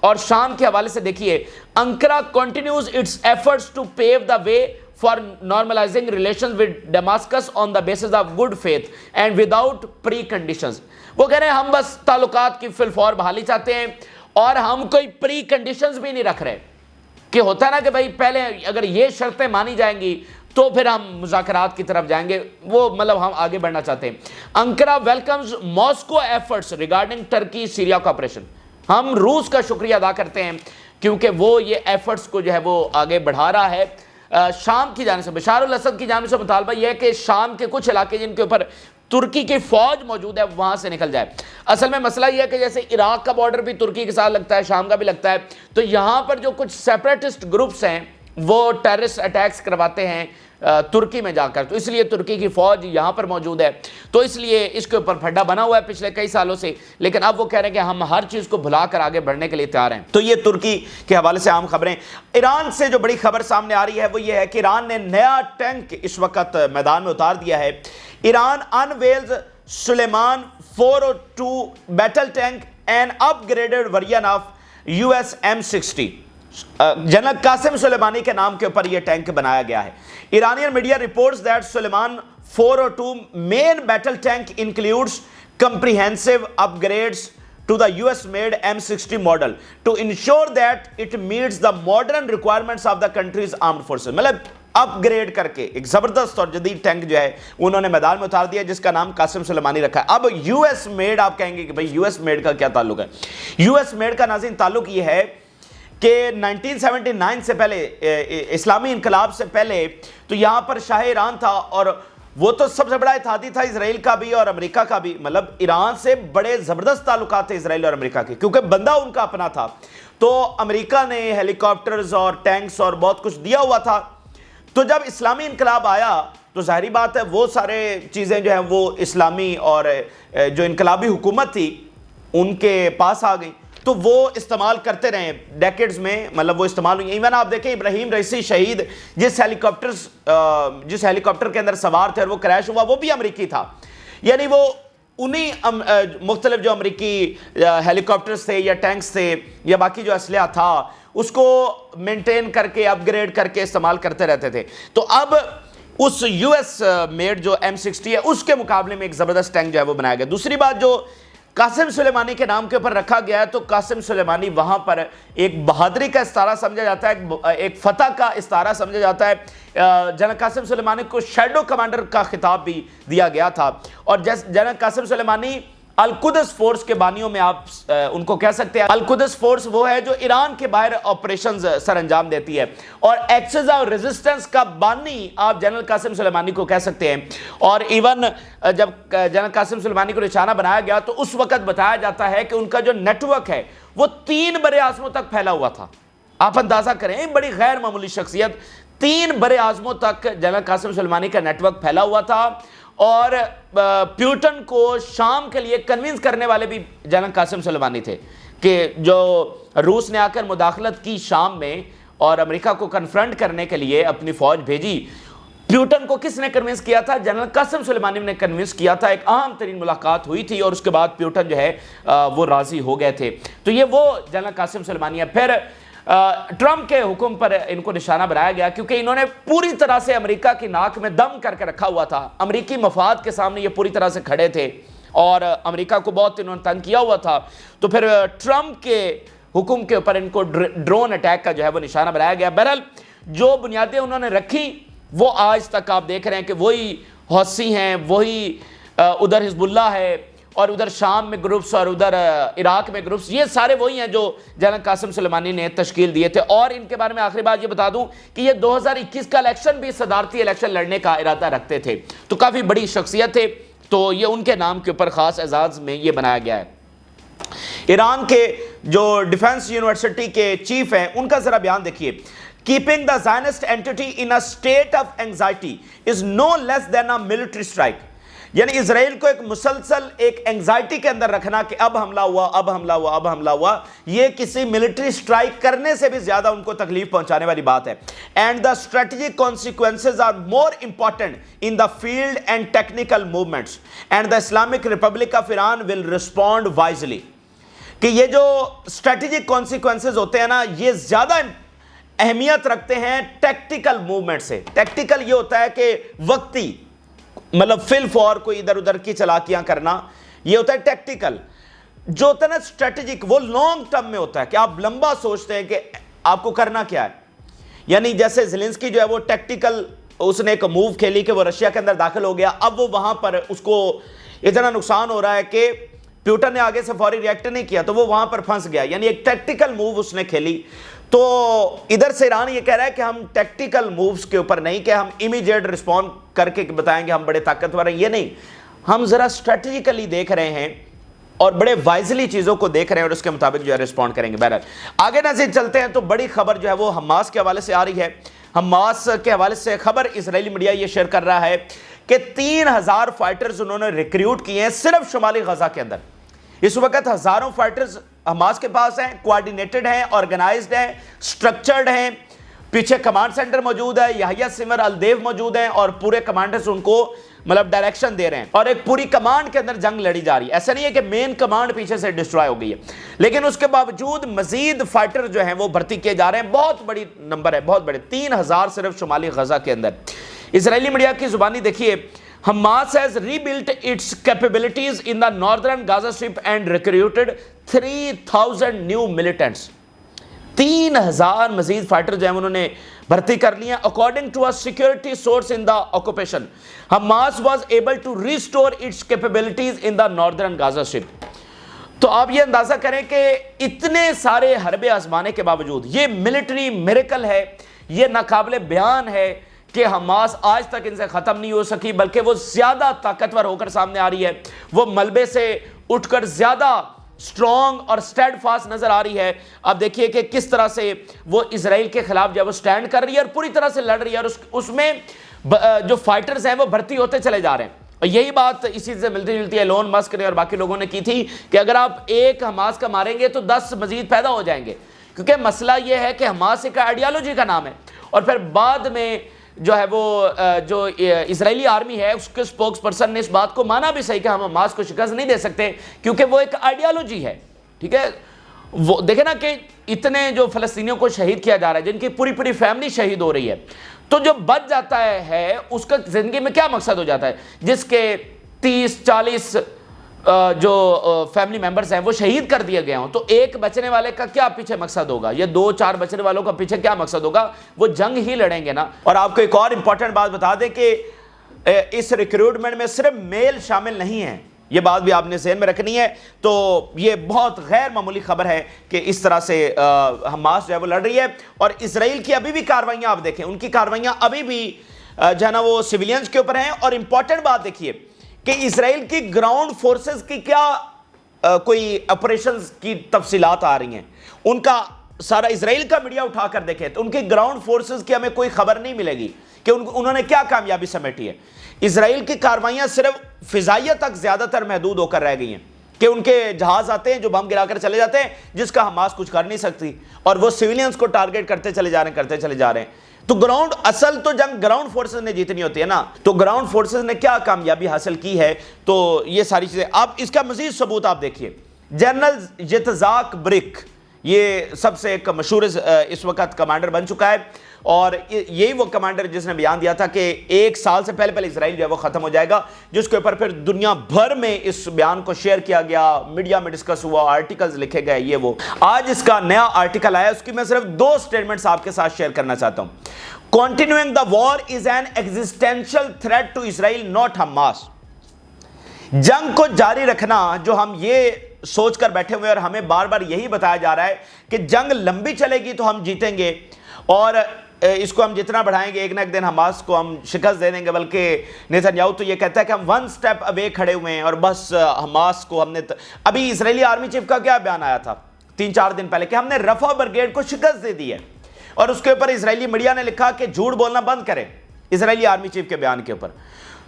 اور شام کے حوالے سے دیکھیے Ankara continues its efforts to pave the way for normalising relations with Damascus on the basis of good faith and without preconditions. وہ کہہ رہے ہیں ہم بس تعلقات کی فی الفور بحالی چاہتے ہیں اور ہم کوئی پری کنڈیشنز بھی نہیں رکھ رہے کہ ہوتا ہے نا کہ بھائی پہلے اگر یہ شرطیں مانی جائیں گی تو پھر ہم مذاکرات کی طرف جائیں گے. وہ مطلب ہم آگے بڑھنا چاہتے ہیں. Ankara welcomes Moscow efforts regarding Turkey Syria cooperation. ہم روس کا شکریہ ادا کرتے ہیں کیونکہ وہ یہ ایفرٹس کو جو ہے وہ آگے بڑھا رہا ہے. شام کی جانب سے بشار الاسد کی جانب سے مطالبہ یہ ہے کہ شام کے کچھ علاقے جن کے اوپر ترکی کی فوج موجود ہے وہاں سے نکل جائے. اصل میں مسئلہ یہ ہے کہ جیسے عراق کا بارڈر بھی ترکی کے ساتھ لگتا ہے, شام کا بھی لگتا ہے, تو یہاں پر جو کچھ سیپریٹسٹ گروپس ہیں وہ ٹیررسٹ اٹیکس کرواتے ہیں ترکی میں جا کر, تو اس لیے ترکی کی فوج یہاں پر موجود ہے, تو اس لیے اس کے اوپر پھڈا بنا ہوا ہے پچھلے کئی سالوں سے. لیکن اب وہ کہہ رہے ہیں کہ ہم ہر چیز کو بھلا کر آگے بڑھنے کے لیے تیار ہیں. تو یہ ترکی کے حوالے سے عام خبریں. ایران سے جو بڑی خبر سامنے آ رہی ہے وہ یہ ہے کہ ایران نے نیا ٹینک اس وقت میدان میں اتار دیا ہے. Iran unveils Soleiman 402 battle tank and upgraded version of US M60. General Qasem Soleimani کے نام کے اوپر یہ ٹینک بنایا گیا ہے. Iranian media reports that Soleiman 402 main battle tank includes comprehensive upgrades to the US made M60 model to ensure that it meets the modern requirements of the country's armed forces. مطلب اپ grade کر کے ایک زبردست اور جدید tank جو ہے انہوں نے میدان میں اتار دیا جس کا نام قاسم سلیمانی رکھا ہے. اب US میڈ آپ کہیں گے کہ بھئی US میڈ کا کیا تعلق ہے. US میڈ کا ناظرین تعلق یہ ہے کہ 1979 سے پہلے, اسلامی انقلاب سے پہلے تو یہاں پر شاہ ایران تھا اور وہ تو سب سے بڑا اتحادی تھا اسرائیل کا بھی اور امریکہ کا بھی. مطلب ایران سے بڑے زبردست تعلقات تھے اسرائیل اور امریکہ کے کیونکہ بندہ ان کا اپنا تھا. تو امریکہ نے ہیلی کاپٹرز اور ٹینکس اور بہت کچھ دیا ہوا تھا. تو جب اسلامی انقلاب آیا تو ظاہری بات ہے وہ سارے چیزیں جو ہیں وہ اسلامی اور جو انقلابی حکومت تھی ان کے پاس آ گئیں تو وہ استعمال کرتے رہے ڈیکیڈز میں. مطلب وہ استعمال ہوئی. ایون آپ دیکھیں ابراہیم رئیسی شہید جس ہیلی کاپٹر کے اندر سوار تھے اور وہ کریش ہوا وہ بھی امریکی تھا. یعنی وہ انہی مختلف جو امریکی ہیلی کاپٹرز تھے یا ٹینکس تھے یا باقی جو اسلحہ تھا اس کو مینٹین کر کے اپ گریڈ کر کے استعمال کرتے رہتے تھے. تو اب اس US میڈ جو M60 ہے اس کے مقابلے میں ایک زبردست ٹینک جو ہے وہ بنایا گیا. دوسری بات جو قاسم سلیمانی کے نام کے اوپر رکھا گیا ہے تو قاسم سلیمانی وہاں پر ایک بہادری کا استعارہ سمجھا جاتا ہے, ایک فتح کا استعارہ سمجھا جاتا ہے. جنرل قاسم سلیمانی کو شیڈو کمانڈر کا خطاب بھی دیا گیا تھا اور جنرل قاسم سلیمانی القدس فورس کے بانیوں میں آپ ان کو کہہ سکتے ہیں. القدس فورس وہ ہے جو ایران کے باہر آپریشنز سر انجام دیتی ہے اور ایکسس آف ریزسٹنس کا بانی آپ جنرل قاسم سلیمانی کو کہہ سکتے ہیں. اور ایون جب جنرل قاسم سلیمانی کو نشانہ بنایا گیا تو اس وقت بتایا جاتا ہے کہ ان کا جو نیٹ ورک ہے وہ 3 برے اعظموں تک پھیلا ہوا تھا. آپ اندازہ کریں بڑی غیر معمولی شخصیت, 3 برے اعظموں تک جنرل قاسم سلیمانی کا نیٹ ورک پھیلا ہوا تھا. اور پیوٹن کو شام کے لیے کنونس کرنے والے بھی جنرل قاسم سلیمانی تھے کہ جو روس نے آ کر مداخلت کی شام میں اور امریکہ کو کنفرنٹ کرنے کے لیے اپنی فوج بھیجی. پیوٹن کو کس نے کنونس کیا تھا؟ جنرل قاسم سلیمانی نے کنونس کیا تھا. ایک اہم ترین ملاقات ہوئی تھی اور اس کے بعد پیوٹن جو ہے وہ راضی ہو گئے تھے. تو یہ وہ جنرل قاسم سلیمانی ہے. پھر ٹرمپ کے حکم پر ان کو نشانہ بنایا گیا کیونکہ انہوں نے پوری طرح سے امریکہ کی ناک میں دم کر کے رکھا ہوا تھا. امریکی مفاد کے سامنے یہ پوری طرح سے کھڑے تھے اور امریکہ کو بہت انہوں نے تنگ کیا ہوا تھا. تو پھر ٹرمپ کے حکم کے اوپر ان کو ڈرون اٹیک کا جو ہے وہ نشانہ بنایا گیا. بہرحال جو بنیادیں انہوں نے رکھی وہ آج تک آپ دیکھ رہے ہیں کہ وہی حوثی ہیں, وہی ادھر حزب اللہ ہے اور ادھر شام میں گروپس اور ادھر عراق میں گروپس, یہ سارے وہی ہیں جو جنرل قاسم سلیمانی نے تشکیل دیے تھے. اور ان کے بارے میں آخری بات یہ بتا دوں کہ یہ 2021 کا الیکشن بھی صدارتی الیکشن لڑنے کا ارادہ رکھتے تھے. تو کافی بڑی شخصیت تھے, تو یہ ان کے نام کے اوپر خاص اعزاز میں یہ بنایا گیا ہے. ایران کے جو ڈیفنس یونیورسٹی کے چیف ہیں ان کا ذرا بیان دیکھیے. Keeping the Zionist entity in a state of anxiety is no less than a military strike. یعنی اسرائیل کو ایک مسلسل ایک انگزائٹی کے اندر رکھنا کہ اب حملہ ہوا, اب حملہ ہوا, اب حملہ ہوا, یہ کسی ملٹری سٹرائک کرنے سے بھی زیادہ ان کو تکلیف پہنچانے والی بات ہے. And the strategic consequences are more important in the field and technical movements. And the Islamic Republic of Iran will respond wisely. کہ یہ جو اسٹریٹجک کانسیکوینسز ہوتے ہیں نا، یہ زیادہ اہمیت رکھتے ہیں ٹیکٹیکل موومنٹ سے. ٹیکٹیکل یہ ہوتا ہے کہ وقتی، مطلب فل فور کوئی ادھر ادھر کی چلاکیاں کرنا، یہ ہوتا ہے ٹیکٹیکل. جو ہوتا ہے نا اسٹریٹجک، وہ لانگ ٹرم میں ہوتا ہے کہ آپ لمبا سوچتے ہیں کہ آپ کو کرنا کیا ہے. یعنی جیسے زیلنسکی جو ہے وہ ٹیکٹیکل، اس نے ایک موو کھیلی کہ وہ رشیا کے اندر داخل ہو گیا. اب وہ وہاں پر اس کو اتنا نقصان ہو رہا ہے کہ پیوٹن نے آگے سے فوری ریئیکٹ نہیں کیا تو وہ وہاں پر پھنس گیا. یعنی ایک ٹیکٹیکل موو اس نے کھیلی. تو ادھر سے ایران یہ کہہ رہا ہے کہ ہم ٹیکٹیکل مووز کے اوپر نہیں کہ ہم امیڈیٹ رسپونڈ کر کے بتائیں گے ہم بڑے طاقتور ہیں، یہ نہیں. ہم ذرا اسٹریٹجیکلی دیکھ رہے ہیں اور بڑے وائزلی چیزوں کو دیکھ رہے ہیں اور اس کے مطابق جو ہے رسپونڈ کریں گے. بہرحال آگے ناظرین چلتے ہیں تو بڑی خبر جو ہے وہ حماس کے حوالے سے آ رہی ہے. حماس کے حوالے سے خبر اسرائیلی میڈیا یہ شیئر کر رہا ہے کہ 3000 فائٹرز انہوں نے ریکریوٹ کیے ہیں صرف شمالی غزہ کے اندر. اس وقت ہزاروں فائٹرز حماس کے پاس ہیں، کوارڈینیٹڈ ہیں، آرگنائزڈ ہیں، سٹرکچرڈ ہیں. پیچھے کمانڈ سینٹر موجود ہے، یحییٰ سمر الدیو موجود ہیں اور پورے کمانڈرز ان کو مطلب ڈائریکشن دے رہے ہیں اور ایک پوری کمانڈ کے اندر جنگ لڑی جا رہی ہے. ایسا نہیں ہے کہ مین کمانڈ پیچھے سے ڈسٹرائے ہو گئی ہے، لیکن اس کے باوجود مزید فائٹر جو ہیں وہ بھرتی کیے جا رہے ہیں. بہت بڑی نمبر ہے، بہت بڑے، 3000 صرف شمالی غزہ کے اندر. اسرائیلی میڈیا کی زبانی دیکھیے، Hamas has rebuilt its capabilities in the northern Gaza Strip and recruited 3000 new militants. 3000 مزید فائٹر جو ہیں انہوں نے بھرتی کر لی ہیں. According to a security source in the occupation, Hamas was able to restore its capabilities in the northern Gaza Strip. تو آپ یہ اندازہ کریں کہ اتنے سارے حربے آزمانے کے باوجود یہ ملٹری میریکل ہے، یہ ناقابل بیان ہے کہ حماس آج تک ان سے ختم نہیں ہو سکی، بلکہ وہ زیادہ طاقتور ہو کر سامنے آ رہی ہے. وہ ملبے سے اٹھ کر زیادہ سٹرونگ اور سٹیڈ فاسٹ نظر آ رہی ہے. اب دیکھیے کہ کس طرح سے وہ اسرائیل کے خلاف جب وہ سٹینڈ کر رہی ہے اور پوری طرح سے لڑ رہی ہے، اور اس میں جو فائٹرز ہیں وہ بھرتی ہوتے چلے جا رہے ہیں. اور یہی بات اسی سے ملتی جلتی ایلون مسک نے اور باقی لوگوں نے کی تھی کہ اگر آپ ایک حماس کا ماریں گے تو 10 مزید پیدا ہو جائیں گے. کیونکہ مسئلہ یہ ہے کہ حماس ایک آئیڈیالوجی کا نام ہے، اور پھر بعد میں جو ہے وہ جو اسرائیلی آرمی ہے اس کے سپوکس پرسن نے اس بات کو مانا بھی صحیح کہ ہم حماس کو شکست نہیں دے سکتے کیونکہ وہ ایک آئیڈیالوجی ہے. ٹھیک ہے، وہ دیکھیں نا کہ اتنے جو فلسطینیوں کو شہید کیا جا رہا ہے، جن کی پوری پوری فیملی شہید ہو رہی ہے، تو جو بچ جاتا ہے اس کا زندگی میں کیا مقصد ہو جاتا ہے؟ جس کے 30-40 جو فیملی ممبرز ہیں وہ شہید کر دیے گئے ہوں، تو ایک بچنے والے کا کیا پیچھے مقصد ہوگا؟ یہ 2-4 بچنے والوں کا پیچھے کیا مقصد ہوگا؟ وہ جنگ ہی لڑیں گے نا. اور آپ کو ایک اور امپورٹنٹ بات بتا دیں کہ اس ریکروٹمنٹ میں صرف میل شامل نہیں ہیں، یہ بات بھی آپ نے ذہن میں رکھنی ہے. تو یہ بہت غیر معمولی خبر ہے کہ اس طرح سے حماس جو ہے وہ لڑ رہی ہے. اور اسرائیل کی ابھی بھی کاروائیاں آپ دیکھیں، ان کی کاروائیاں ابھی بھی جو ہے نا وہ سویلینز کے اوپر ہیں. اور امپورٹنٹ بات دیکھیے کہ اسرائیل کی گراؤنڈ فورسز کی کیا کوئی آپریشنز کی تفصیلات آ رہی ہیں، ان کا سارا اسرائیل کا میڈیا اٹھا کر دیکھیں تو ان کی گراؤنڈ فورسز کی ہمیں کوئی خبر نہیں ملے گی کہ انہوں نے کیا کامیابی سمیٹی ہے. اسرائیل کی کاروائیاں صرف فضائیہ تک زیادہ تر محدود ہو کر رہ گئی ہیں کہ ان کے جہاز آتے ہیں جو بم گرا کر چلے جاتے ہیں، جس کا حماس کچھ کر نہیں سکتی، اور وہ سویلینز کو ٹارگٹ کرتے چلے جا رہے ہیں. تو گراؤنڈ، اصل تو جنگ گراؤنڈ فورسز نے جیتنی ہوتی ہے نا. تو گراؤنڈ فورسز نے کیا کامیابی حاصل کی ہے، تو یہ ساری چیزیں اب اس کا مزید ثبوت آپ دیکھیے. جنرل یتزاک برک یہ سب سے ایک مشہور اس وقت کمانڈر بن چکا ہے، اور یہی وہ کمانڈر جس نے بیان دیا تھا کہ 1 سال سے پہلے اسرائیل جو ہے وہ ختم ہو جائے گا، جس کے اوپر پھر دنیا بھر میں اس بیان کو شیئر کیا گیا، میڈیا میں ڈسکس ہوا، آرٹیکلز لکھے گئے. یہ وہ آج اس کا نیا آرٹیکل آیا، اس کی میں صرف 2 سٹیٹمنٹس آپ کے ساتھ شیئر کرنا چاہتا ہوں. Continuing the war is an existential threat to Israel, not Hamas. جنگ کو جاری رکھنا، جو ہم یہ سوچ کر بیٹھے ہوئے اور ہمیں بار بار یہی بتایا جا رہا ہے کہ جنگ لمبی چلے گی تو ہم جیتیں گے، اور اس کو ہم جتنا بڑھائیں گے ایک نہ ایک دن حماس کو ہم شکست دے دیں گے. بلکہ نیتن یاہو تو یہ کہتا ہے کہ ہم 1 سٹیپ اوے کھڑے ہوئے ہیں اور بس حماس کو ہم نے ابھی اسرائیلی آرمی چیف کا کیا بیان آیا تھا 3-4 دن پہلے کہ ہم نے رفح برگیڈ کو شکست دے دی ہے، اور اس کے اوپر اسرائیلی میڈیا نے لکھا کہ جھوٹ بولنا بند کریں اسرائیلی آرمی چیف کے بیان کے اوپر.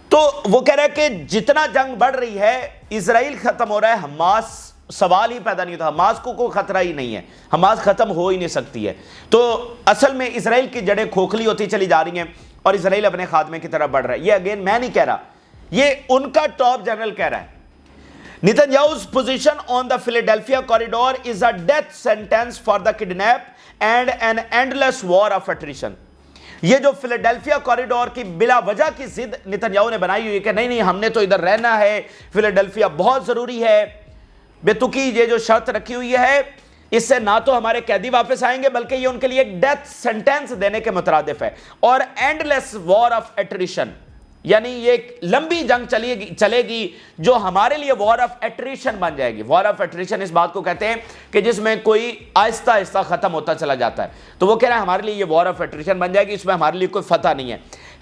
تو وہ کہہ رہا ہے کہ جتنا جنگ بڑھ رہی ہے اسرائیل ختم ہو رہا ہے، حماس سوال ہی پیدا نہیں ہوتا، حماس کو کوئی خطرہ ہی نہیں ہے، حماس ختم ہو ہی نہیں سکتی ہے. تو اصل میں اسرائیل کی جڑیں کھوکھلی ہوتی چلی جا رہی ہیں اور اسرائیل اپنے خاتمے کی طرف بڑھ رہا ہے. یہ اگین میں نہیں کہہ رہا، یہ ان کا ٹاپ جنرل کہہ رہا ہے. Netanyahu's position on the Philadelphia corridor is a death sentence for the kidnap and an endless war of attrition. یہ جو فیلاڈیلفیا کوریڈور کی بلا وجہ کی ضد نتنیاہو نے بنائی ہوئی ہے کہ نہیں ہم نے تو ادھر رہنا ہے, فیلاڈیلفیا بہت ضروری ہے, بے تکی یہ جو شرط رکھی ہوئی ہے اس سے نہ تو ہمارے قیدی واپس آئیں گے بلکہ یہ ان کے لیے ایک ڈیتھ سینٹینس دینے کے مترادف ہے, اور اینڈلیس وار آف ایٹریشن, یعنی یہ ایک لمبی جنگ چلے گی جو ہمارے لیے وار آف ایٹریشن بن جائے گی. وار آف ایٹریشن اس بات کو کہتے ہیں کہ جس میں کوئی آہستہ آہستہ ختم ہوتا چلا جاتا ہے, تو وہ کہہ رہے ہیں ہمارے لیے یہ وار آف ایٹریشن بن جائے گی, اس میں ہمارے لیے کوئی فتح نہیں ہے.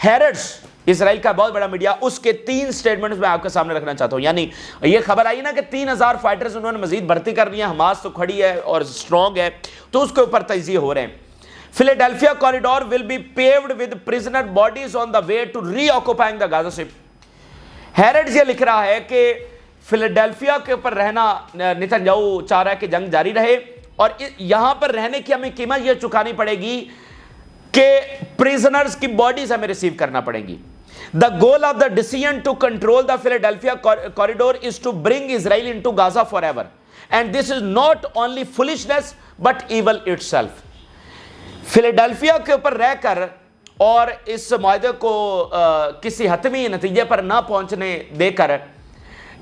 ہیرٹس اسرائیل کا بہت بڑا میڈیا, اس کے 3 سٹیٹمنٹس میں آپ کے سامنے رکھنا چاہتا ہوں. یعنی یہ خبر آئی نا کہ 3000 فائٹرز انہوں نے مزید بھرتی کر لی ہیں, حماس تو کھڑی ہے اور سٹرونگ ہے, تو اس کے اوپر تجزیے ہو رہے ہیں. Philadelphia corridor will be paved with prisoner bodies on the way to reoccupying the Gaza Strip. ہیرٹس یہ لکھ رہا ہے کہ فیلاڈیلفیا کے اوپر رہنا نتنیاہو چاہ رہا ہے کہ جنگ جاری رہے, اور یہاں پر رہنے کی ہمیں قیمت یہ چکانی پڑے گی کہ پریزنرز کی باڈیز ہمیں ریسیو کرنا پڑیں گی. The goal of the decision to control the Philadelphia corridor is to bring Israel into Gaza forever. And this is not only foolishness but evil itself. فیلاڈیلفیا کے اوپر رہ کر اور اس معاہدے کو کسی حتمی نتیجے پر نہ پہنچنے دے کر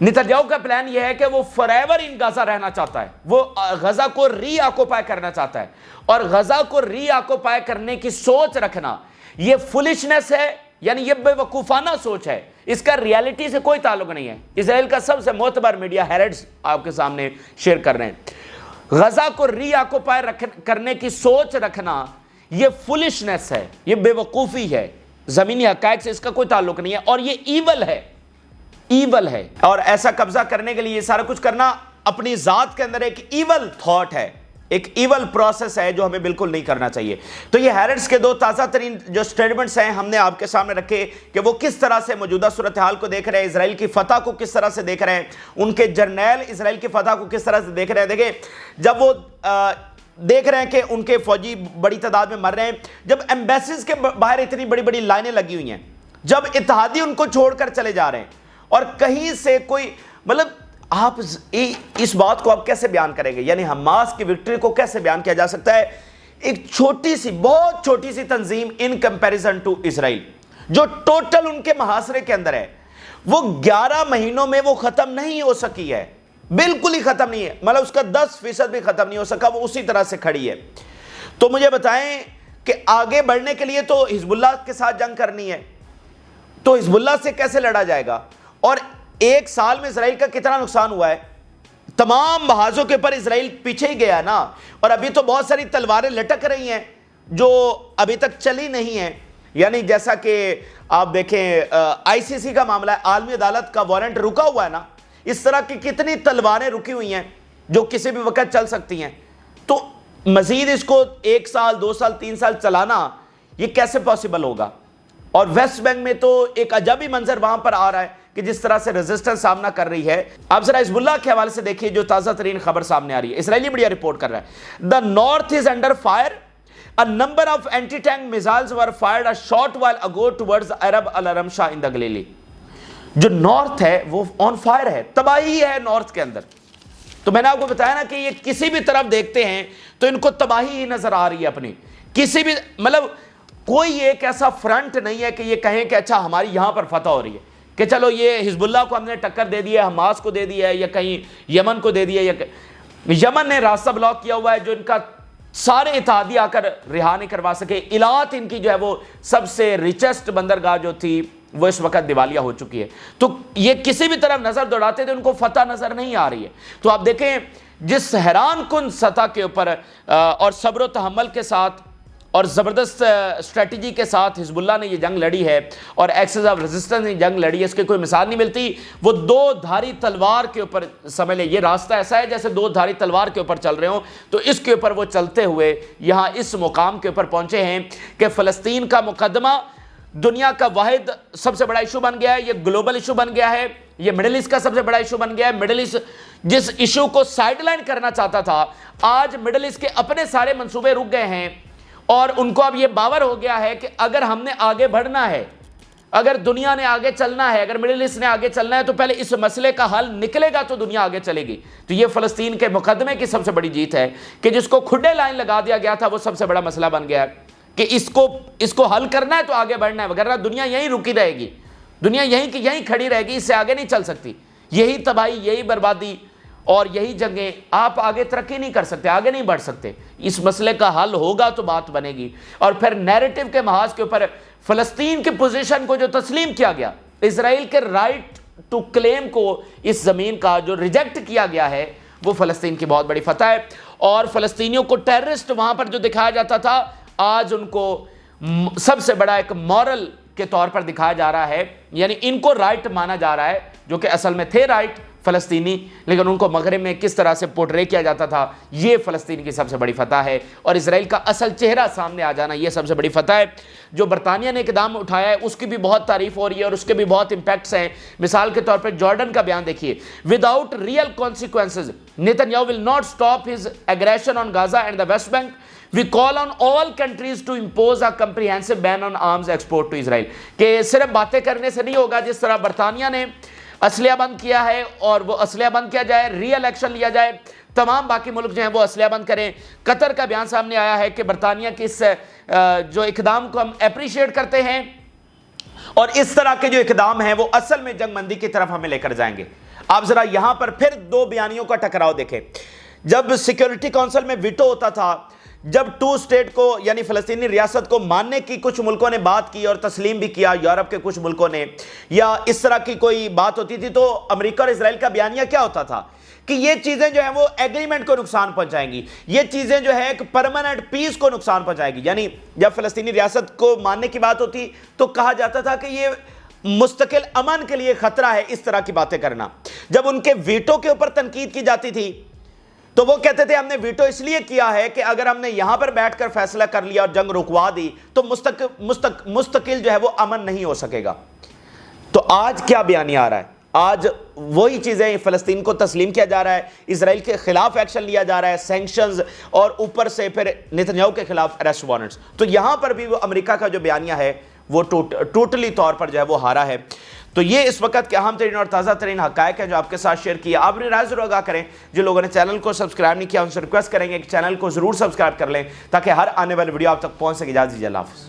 نتنیاہو کا پلان یہ ہے کہ وہ فوریور ان غزہ رہنا چاہتا ہے, وہ غزہ کو ری آکوپائی کرنا چاہتا ہے, اور غزہ کو ری آکوپائی کرنے کی سوچ رکھنا یہ فولشنس ہے, یعنی یہ بے وقوفانہ سوچ ہے, اس کا ریالٹی سے کوئی تعلق نہیں ہے. اسرائیل کا سب سے معتبر میڈیا ہیرٹس آپ کے سامنے شیئر کر رہے ہیں. غزہ کو ری آکوپائی کرنے کی سوچ رکھنا یہ فولشنس ہے, یہ بے وقوفی ہے, زمینی حقائق سے اس کا کوئی تعلق نہیں ہے, اور یہ ایول ہے, ایول ہے. اور ایسا قبضہ کرنے کے لیے یہ سارا کچھ کرنا اپنی ذات کے اندر ایک ایول تھاٹ ہے, ایک ایول پروسیس ہے جو ہمیں بالکل نہیں کرنا چاہیے. تو یہ ہیرٹس کے 2 تازہ ترین جو سٹیٹمنٹس ہیں ہم نے آپ کے سامنے رکھے کہ وہ کس طرح سے موجودہ صورتحال کو دیکھ رہے ہیں, اسرائیل کی فتح کو کس طرح سے دیکھ رہے ہیں, ان کے جرنیل اسرائیل کی فتح کو کس طرح سے دیکھ رہے ہیں. دیکھیں جب وہ دیکھ رہے ہیں کہ ان کے فوجی بڑی تعداد میں مر رہے ہیں, جب ایمبیسیز کے باہر اتنی بڑی بڑی لائنیں لگی ہوئی ہیں, جب اتحادی ان کو چھوڑ کر چلے جا رہے ہیں, اور کہیں سے کوئی مطلب آپ اس بات کو آپ کیسے بیان کریں گے, یعنی حماس کی وکٹری کو کیسے بیان کیا جا سکتا ہے, ایک چھوٹی سی بہت چھوٹی سی تنظیم ان کمپیریزن ٹو اسرائیل جو ٹوٹل ان کے محاصرے کے اندر ہے, وہ 11 مہینوں میں وہ ختم نہیں ہو سکی ہے, بالکل ہی ختم نہیں ہے, مطلب اس کا 10% بھی ختم نہیں ہو سکا, وہ اسی طرح سے کھڑی ہے. تو مجھے بتائیں کہ آگے بڑھنے کے لیے تو حزب اللہ کے ساتھ جنگ کرنی ہے, تو حزب اللہ سے کیسے لڑا جائے گا, اور 1 سال میں اسرائیل کا کتنا نقصان ہوا ہے, تمام محاذوں کے پر اسرائیل پیچھے ہی گیا نا, اور ابھی تو بہت ساری تلواریں لٹک رہی ہیں جو ابھی تک چلی نہیں ہیں. یعنی جیسا کہ آپ دیکھیں ICC کا معاملہ ہے, عالمی عدالت کا وارنٹ رکا ہوا ہے نا, اس طرح کی کتنی تلواریں رکی ہوئی ہیں جو کسی بھی وقت چل سکتی ہیں. تو مزید اس کو 1 سال 2 سال 3 سال چلانا یہ کیسے پاسبل ہوگا. اور ویسٹ بینک میں تو ایک عجبی منظر وہاں پر آ رہا ہے کہ جس طرح سے ریزسٹنس سامنا کر رہی ہے. آپ ذرا حزب اللہ کے حوالے سے دیکھیے جو تازہ ترین خبر سامنے آ رہی ہے, اسرائیلی میڈیا رپورٹ کر رہا ہے, The North is under fire. A number of anti-tank missiles were fired a short while ago towards Arab al-Ramsha in the Galilee. جو نارتھ ہے وہ آن فائر ہے, تباہی ہے نارتھ کے اندر. تو میں نے آپ کو بتایا نا کہ یہ کسی بھی طرف دیکھتے ہیں تو ان کو تباہی ہی نظر آ رہی ہے اپنی, کسی بھی مطلب کوئی ایک ایسا فرنٹ نہیں ہے کہ یہ کہیں کہ اچھا ہماری یہاں پر فتح ہو رہی ہے, کہ چلو یہ حزب اللہ کو ہم نے ٹکر دے دی ہے, حماس کو دے دی ہے, یا کہیں یمن کو دے دی ہے, یا یمن نے راستہ بلاک کیا ہوا ہے جو ان کا سارے اتحادی آ کر رہا نہیں کروا سکے. ایلات ان کی جو ہے وہ سب سے ریچسٹ بندرگاہ جو تھی وہ اس وقت دیوالیہ ہو چکی ہے. تو یہ کسی بھی طرف نظر دوڑاتے تھے ان کو فتح نظر نہیں آ رہی ہے. تو آپ دیکھیں جس حیران کن سطح کے اوپر اور صبر و تحمل کے ساتھ اور زبردست اسٹریٹجی کے ساتھ حزب اللہ نے یہ جنگ لڑی ہے اور ایکسس آف ریزسٹنس نے جنگ لڑی ہے, اس کی کوئی مثال نہیں ملتی. وہ 2 دھاری تلوار کے اوپر سمجھ لیں, یہ راستہ ایسا ہے جیسے 2 دھاری تلوار کے اوپر چل رہے ہوں, تو اس کے اوپر وہ چلتے ہوئے یہاں اس مقام کے اوپر پہنچے ہیں کہ فلسطین کا مقدمہ دنیا کا واحد سب سے بڑا ایشو بن گیا ہے, یہ گلوبل ایشو بن گیا ہے, یہ مڈل ایسٹ کا سب سے بڑا ایشو بن گیا ہے. مڈل ایسٹ جس ایشو کو سائیڈ لائن کرنا چاہتا تھا, آج مڈل ایسٹ کے اپنے سارے منصوبے رک گئے ہیں, اور ان کو اب یہ باور ہو گیا ہے کہ اگر ہم نے آگے بڑھنا ہے اگر دنیا نے آگے چلنا ہے، اگر مڈل ایسٹ نے آگے چلنا ہے تو پہلے اس مسئلے کا حل نکلے گا تو دنیا آگے چلے گی۔ تو یہ فلسطین کے مقدمے کی سب سے بڑی جیت ہے کہ جس کو کھڈے لائن لگا دیا گیا تھا وہ سب سے بڑا مسئلہ بن گیا ہے کہ اس کو حل کرنا ہے تو آگے بڑھنا ہے، وگرنہ دنیا یہیں رکی رہے گی، دنیا یہیں کی یہیں کھڑی رہے گی، اس سے آگے نہیں چل سکتی۔ یہی تباہی، یہی بربادی اور یہی جنگیں، آپ آگے ترقی نہیں کر سکتے، آگے نہیں بڑھ سکتے۔ اس مسئلے کا حل ہوگا تو بات بنے گی۔ اور پھر نیریٹو کے محاذ کے اوپر فلسطین کی پوزیشن کو جو تسلیم کیا گیا، اسرائیل کے رائٹ ٹو کلیم کو اس زمین کا جو ریجیکٹ کیا گیا ہے، وہ فلسطین کی بہت بڑی فتح ہے۔ اور فلسطینیوں کو ٹیررسٹ وہاں پر جو دکھایا جاتا تھا، آج ان کو سب سے بڑا ایک مورل کے طور پر دکھایا جا رہا ہے، یعنی ان کو رائٹ مانا جا رہا ہے، جو کہ اصل میں تھے رائٹ فلسطینی، لیکن ان کو مغرب میں کس طرح سے پورٹرے کیا جاتا تھا۔ یہ فلسطین کی سب سے بڑی فتح ہے، اور اسرائیل کا اصل چہرہ سامنے آ جانا یہ سب سے بڑی فتح ہے۔ جو برطانیہ نے اقدام اٹھایا ہے اس کی بھی بہت تعریف ہو رہی ہے اور اس کے بھی بہت امپیکٹس ہیں۔ مثال کے طور پر جارڈن کا بیان دیکھیے، without real consequences Netanyahu will not stop his aggression on Gaza and the West Bank. We call on all countries to impose a comprehensive ban on arms export to Israel۔ کہ صرف باتیں کرنے سے نہیں ہوگا، جس طرح برطانیہ نے اسلحہ بند کیا ہے اور وہ اسلحہ بند کیا جائے، ریئل ایکشن لیا جائے، تمام باقی ملک جو ہیں وہ اسلحہ بند کریں۔ قطر کا بیان سامنے آیا ہے کہ برطانیہ کے اس جو اقدام کو ہم اپریشیٹ کرتے ہیں، اور اس طرح کے جو اقدام ہیں وہ اصل میں جنگ بندی کی طرف ہمیں لے کر جائیں گے۔ آپ ذرا یہاں پر پھر دو بیانیوں کا ٹکراؤ دیکھیں۔ جب سیکیورٹی کونسل میں ویٹو ہوتا تھا، جب ٹو سٹیٹ کو یعنی فلسطینی ریاست کو ماننے کی کچھ ملکوں نے بات کی اور تسلیم بھی کیا، یورپ کے کچھ ملکوں نے، یا اس طرح کی کوئی بات ہوتی تھی، تو امریکہ اور اسرائیل کا بیانیہ کیا ہوتا تھا کہ یہ چیزیں جو ہیں وہ ایگریمنٹ کو نقصان پہنچائیں گی، یہ چیزیں جو ہے ایک پرماننٹ پیس کو نقصان پہنچائے گی۔ یعنی جب فلسطینی ریاست کو ماننے کی بات ہوتی تو کہا جاتا تھا کہ یہ مستقل امن کے لیے خطرہ ہے اس طرح کی باتیں کرنا۔ جب ان کے ویٹو کے اوپر تنقید کی جاتی تھی تو وہ کہتے تھے ہم نے ویٹو اس لیے کیا ہے کہ اگر ہم نے یہاں پر بیٹھ کر فیصلہ کر لیا اور جنگ رکوا دی تو مستقل جو ہے وہ امن نہیں ہو سکے گا۔ تو آج کیا بیانیہ آ رہا ہے؟ آج وہی چیزیں فلسطین کو تسلیم کیا جا رہا ہے، اسرائیل کے خلاف ایکشن لیا جا رہا ہے، سینکشنز، اور اوپر سے پھر نیتنیاہو کے خلاف اریسٹ وارنٹس۔ تو یہاں پر بھی وہ امریکہ کا جو بیانیہ ہے وہ ٹوٹلی طور پر جو ہے وہ ہارا ہے۔ تو یہ اس وقت کے اہم ترین اور تازہ ترین حقائق ہیں جو آپ کے ساتھ شیئر کیا۔ آپ اپنی رائے ضرور آگاہ کریں۔ جو لوگوں نے چینل کو سبسکرائب نہیں کیا ان سے ریکویسٹ کریں گے کہ چینل کو ضرور سبسکرائب کر لیں تاکہ ہر آنے والی ویڈیو آپ تک پہنچ سکے۔ اجازت دیجیے، اللہ حافظ۔